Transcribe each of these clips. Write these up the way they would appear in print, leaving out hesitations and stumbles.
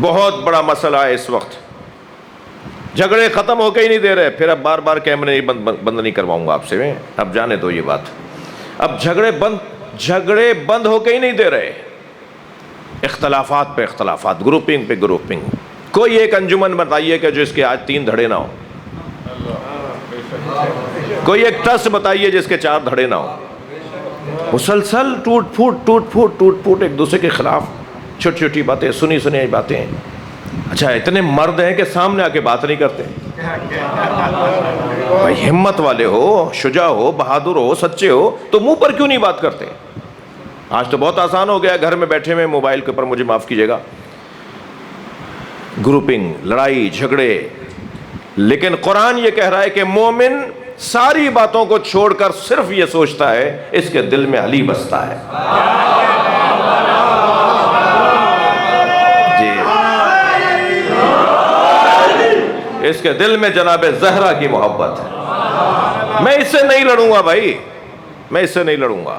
بہت بڑا مسئلہ ہے اس وقت. جھگڑے ختم ہو کے ہی نہیں دے رہے. پھر اب بار بار کیمرے بند نہیں کرواؤں گا آپ سے میں, اب جانے دو یہ بات. اب جھگڑے بند ہو کے ہی نہیں دے رہے. اختلافات پہ اختلافات, گروپنگ پہ گروپنگ. کوئی ایک انجمن بتائیے کہ جو اس کے آج 3 دھڑے نہ ہو. کوئی ایک ٹرسٹ بتائیے جس کے 4 دھڑے نہ ہو. مسلسل ٹوٹ پھوٹ ایک دوسرے کے خلاف, چھوٹی چھوٹی باتیں, سنی باتیں. اچھا اتنے مرد ہیں کہ سامنے آ کے بات نہیں کرتے. بھائی ہمت والے ہو, شجاع ہو, بہادر ہو, سچے ہو تو منہ پر کیوں نہیں بات کرتے؟ آج تو بہت آسان ہو گیا, گھر میں بیٹھے ہوئے موبائل کے اوپر, مجھے معاف کیجیے گا, گروپنگ, لڑائی جھگڑے. لیکن قرآن یہ کہہ رہا ہے کہ مومن ساری باتوں کو چھوڑ کر صرف یہ سوچتا ہے اس کے دل میں علی بستا ہے. جی, اس کے دل میں جناب زہرا کی محبت ہے. میں اس سے نہیں لڑوں گا بھائی, میں اس سے نہیں لڑوں گا.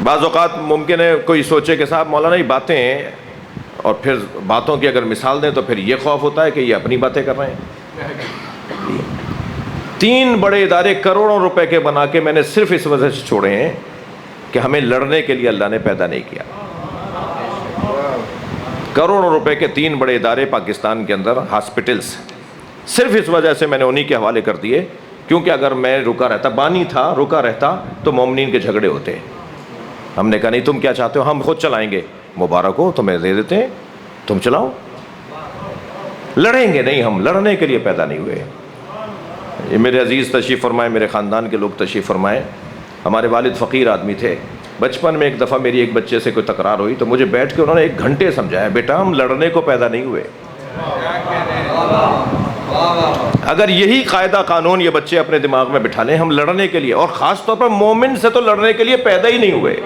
بعض اوقات ممکن ہے کوئی سوچے کہ صاحب مولانا یہ باتیں ہیں, اور پھر باتوں کی اگر مثال دیں تو پھر یہ خوف ہوتا ہے کہ یہ اپنی باتیں کر رہے ہیں. 3 بڑے ادارے کروڑوں روپے کے بنا کے میں نے صرف اس وجہ سے چھوڑے ہیں کہ ہمیں لڑنے کے لیے اللہ نے پیدا نہیں کیا. کروڑوں روپے کے 3 بڑے ادارے پاکستان کے اندر, ہاسپٹلز, صرف اس وجہ سے میں نے انہی کے حوالے کر دیے, کیونکہ اگر میں رکا رہتا تو مومنین کے جھگڑے ہوتے. ہم نے کہا نہیں, تم کیا چاہتے ہو, ہم خود چلائیں گے. مبارک ہو, تمہیں دے دیتے ہیں, تم چلاؤ. لڑیں گے نہیں, ہم لڑنے کے لیے پیدا نہیں ہوئے. یہ میرے عزیز تشریف فرمائے, میرے خاندان کے لوگ تشریف فرمائے. ہمارے والد فقیر آدمی تھے. بچپن میں ایک دفعہ میری ایک بچے سے کوئی تکرار ہوئی تو مجھے بیٹھ کے انہوں نے 1 گھنٹے سمجھایا, بیٹا ہم لڑنے کو پیدا نہیں ہوئے. اگر یہی قاعدہ قانون یہ بچے اپنے دماغ میں بٹھا لیں, ہم لڑنے کے لیے, اور خاص طور پر مومن سے تو لڑنے کے لیے پیدا ہی نہیں ہوئے.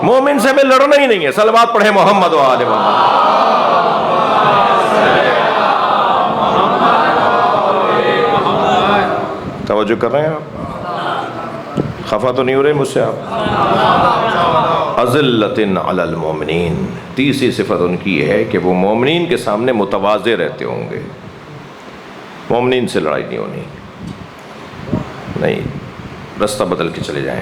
مومن سے ہمیں لڑنا ہی نہیں ہے. صلوات پڑھیں محمد و آل محمد. توجہ کر رہے ہیں آپ؟ خفا تو نہیں ہو رہے مجھ سے آپ؟ اذلۃ علی المومنین, تیسری صفت ان کی ہے کہ وہ مومنین کے سامنے متواضع رہتے ہوں گے. مومنین سے لڑائی نہیں ہونی, نہیں, رستہ بدل کے چلے جائیں.